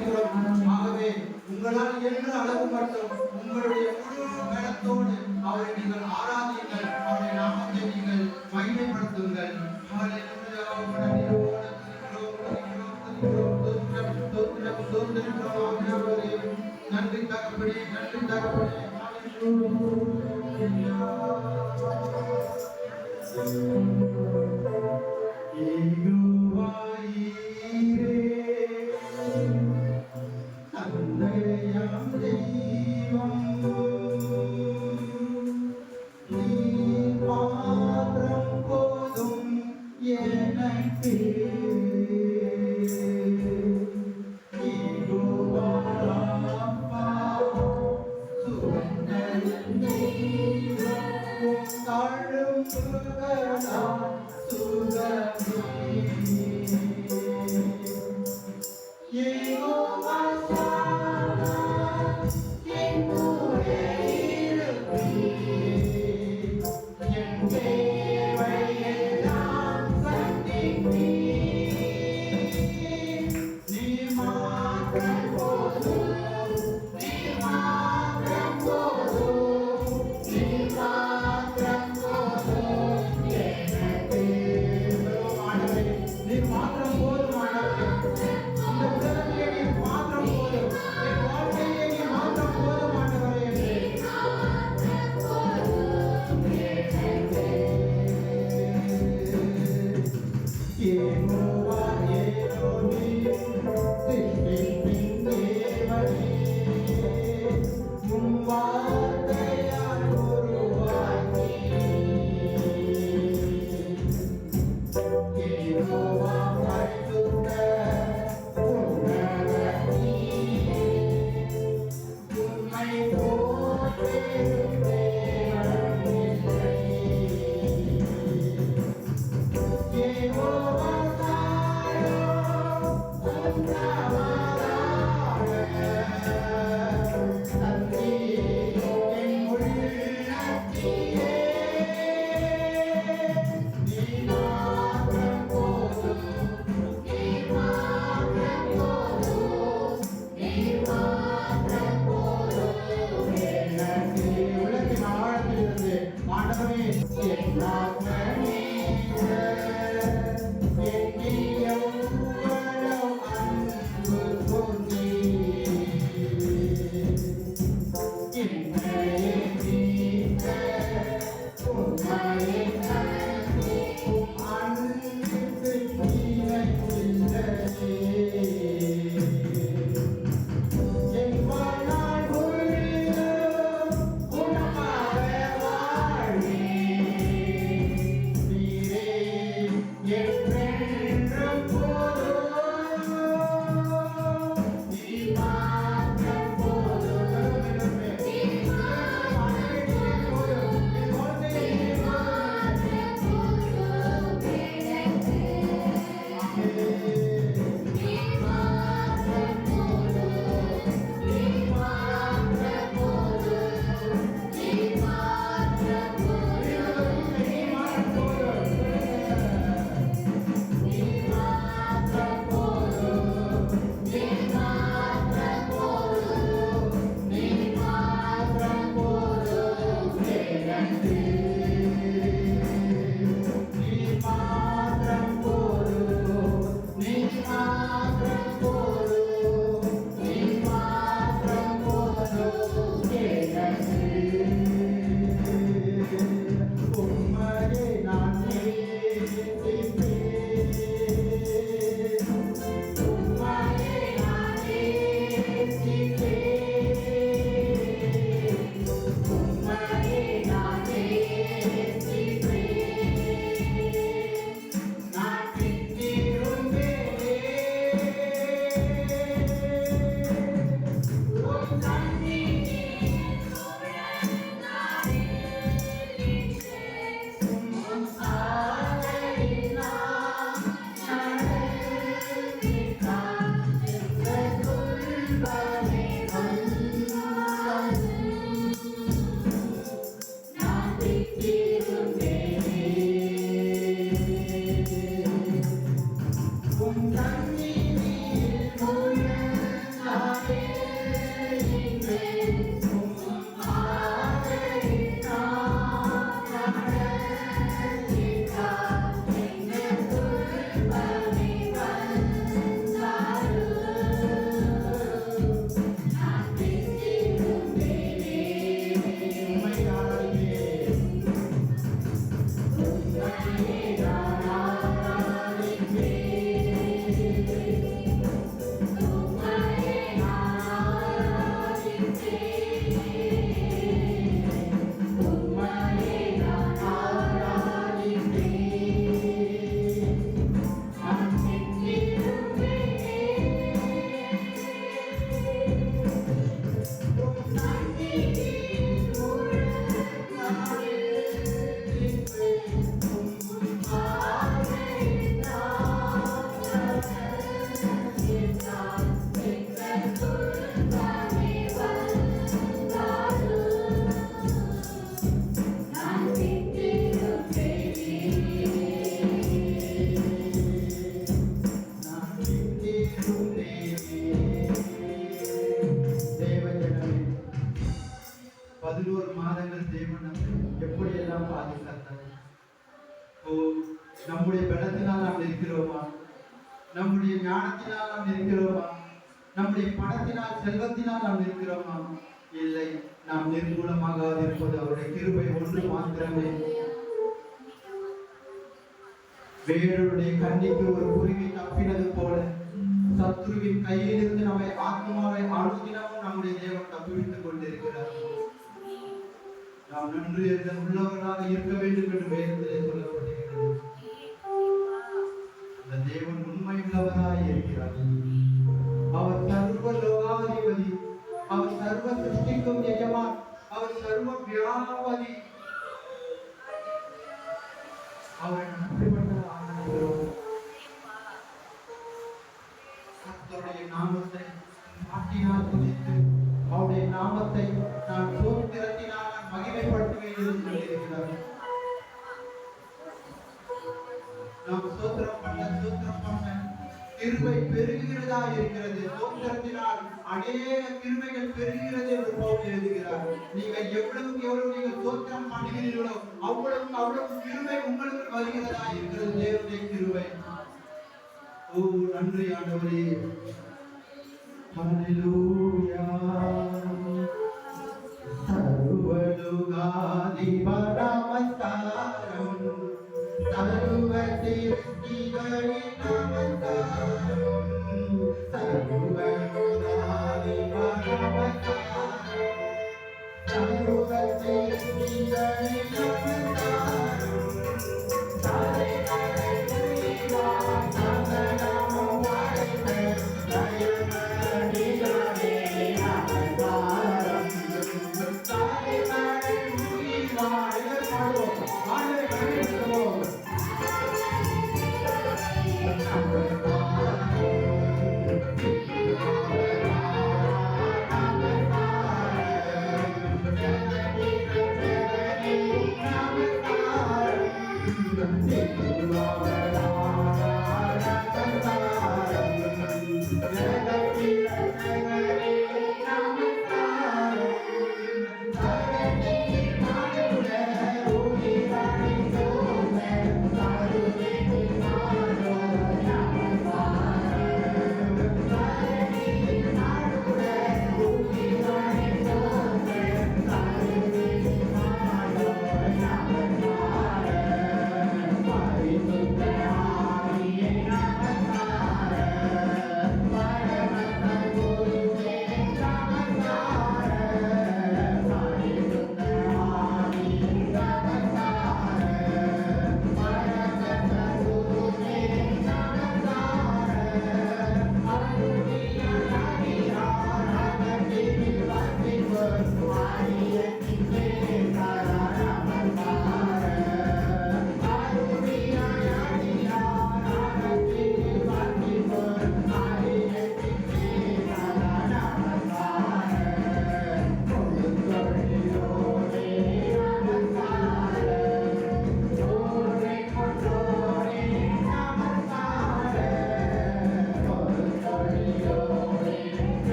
செலுத்துகிறோம். ஆகவே உங்களால் இயன்ற அளவு மட்டும் உங்களுடைய முழு பலத்தோடு அவரை நீங்கள் ஆராதியுங்கள், அவருடைய நாமத்தை நீங்கள் மகிமைப்படுத்துங்கள். ஹல்லேலூயா. நன்றி தகப்பனே, நன்றி தகப்பனே. தந்தையாம் தெய்வம் நீ மாத்திரம் போதும் எனக்கு. தாழும் சுகராம் சுகமே யெகோவா ஷாமா என்னுடைய இருப்பீர். என் தேவையெல்லாம் சந்திப்பீர். நீ மாத்திரம் போதும், நீ மாத்திரம் போதும், நீ மாத்திரம் போதும் எனக்கு. ஆண்டவரே, நீர் மாத்திரம் போதும் ஆண்டவரே. இந்த உலகத்திலே நீர் மாத்திரம் போதும், என் வாழ்க்கையிலே நீர் மாத்திரம் போதும் ஆண்டவரே. இருக்கிறோமா? நம்முடைய ஞானத்தினால் நாம் இருக்கிறோமா? நம்முடைய பணத்தினால் செல்வத்தினால் நாம் இருக்கிறோமா? இல்லை. நாம் நிர்மூலமாக இருப்பது அவருடைய கிருபை ஒன்று மாத்திரமே. வேடருடைய கண்ணிக்கு ஒரு குருவி தப்பினது போல சத்ருவின் கையிலிருந்து நம்மை ஆத்மாவை அனுதினமும் நம்முடைய தேவன் தப்புவித்துக் கொண்டிருக்கிறார். நாம் நன்றி உள்ளவர்களாக இருக்க வேண்டும் என்று வேதத்திலே சொல்லப்படுகிறது. அந்த தேவன் உண்மை உள்ளவராய் இருக்கிறார். அவர் சர்வ லோகாதிபதி, அவர் சர்வ சிருஷ்டிக்கும் எஜமான், அவர் சர்வ வியாபதி. அவரை கர்த்தருடைய நாமத்தை பாட்டினால் துதித்து அவருடைய நாமத்தை நான் சோத்திரத்தினால் நான் மகிமைப்படுத்துவேன் என்று சொல்லியிருக்கிறார். நாம் சோத்திரம் பண்ண கிருபை பெருகிறதா இருக்கிறது. சோத்திரத்தினால் அநேக கிருபைகள் பெருகிறது என்று பவுல் எழுதுகிறார். நீங்கள் எவ்வளவு நீங்கள் சோத்திரம் பண்ணுகிறீர்களோ அவ்வளவு கிருபை உங்களுக்கு வருகிறதா இருக்கிறது. தேவனுடைய கிருபை. ஓ நன்றி ஆண்டவரே. ஹல்லேலூயா. சர்வலோகாதிப நமஸ்காரம், சர்வ சிருஷ்டிகளின் நமஸ்காரம், சர்வலோகாதிப நமஸ்காரம், சர்வ சிருஷ்டிகளின் நமஸ்காரம்.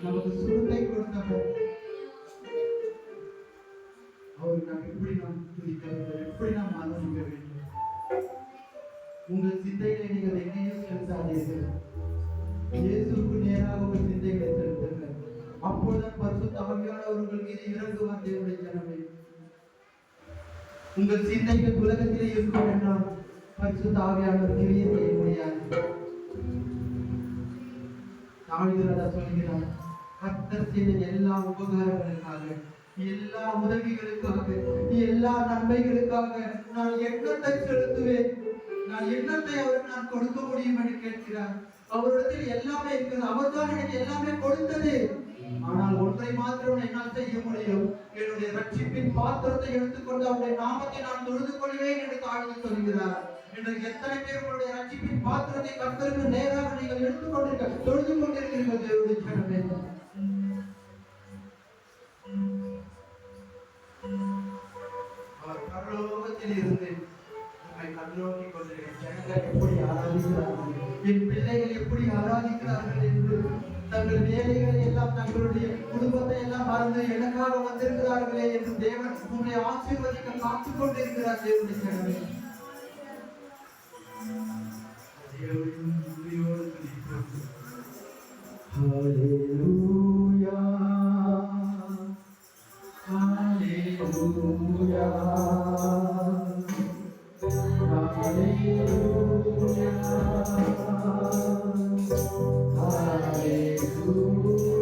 நமக்கு சுருளை கொடுத்தவர் அவர் நாம் எப்படி நாம் துதிக்க வேண்டும், எப்படி நாம் ஆலோசிக்க வேண்டும். உங்கள் சிந்தைகளை நீங்கள் எங்கேயும் செலுத்தாதீர்கள். இயேசுவுக்கு நேராக உங்கள் சிந்தைகளை செலுத்துங்கள். அப்பொழுதுதான் பரிசுத்த ஆவியானவர் உங்கள் மீது இறங்குவார். தேவனுடைய ஜனமே, உங்கள் சிந்தைகள் உலகத்திலே இருக்கும் என்றால் பரிசுத்த ஆவியானவர் கிரியை செய்ய முடியாது. தாவீது சொல்கிறார், கர்த்தர் செய்த எல்லா உபகாரங்களுக்காக, எல்லா உதவிகளுக்காக, எல்லா நன்மைகளுக்காக நான் எண்ணத்தை செலுத்துவேன். நான் எண்ணத்தை அவருக்கு நான் கொடுக்க முடியும் என்று கேட்கிறார். அவரிடத்தில் எல்லாமே இருக்கிறது. அவர் தான் எனக்கு எல்லாமே கொடுத்தது. ஆனால் ஒன்றை மாத்திரம் என்னால் செய்ய முடியும். என்னுடைய ரட்சிப்பின் பாத்திரத்தை எடுத்துக்கொண்டு அவருடைய நாமத்தை நான் தொழுது கொள்வேன் என்று தாவீது சொல்கிறார். இன்றைக்கு எத்தனை பேர் உங்களுடைய ரட்சிப்பின் பாத்திரத்தை கர்த்தருக்கு நேராக நீங்கள் எடுத்துக்கொண்டிருக்க தொழுது கொண்டிருக்கிறீர்கள். தேவனுடைய ஜனமே, அவர் பரலோகத்தில் இருந்து நம்மை கண்ணோக்கி கொண்டிருக்கிற ஜனங்கள் எப்படி ஆராதிக்கிறார்கள், என் பிள்ளைகள் எப்படி ஆராதிக்கிறார்கள் என்று தங்கள் வேலைகளை எல்லாம் தங்களுடைய குடும்பத்தை எல்லாம் மறந்து எனக்காக வந்திருக்கிறார்களே என்று தேவன் உங்களை ஆசீர்வதிக்க காத்துக் கொண்டிருக்கிறார். தேவனுடைய ஜனமே, Hallelujah. Hallelujah.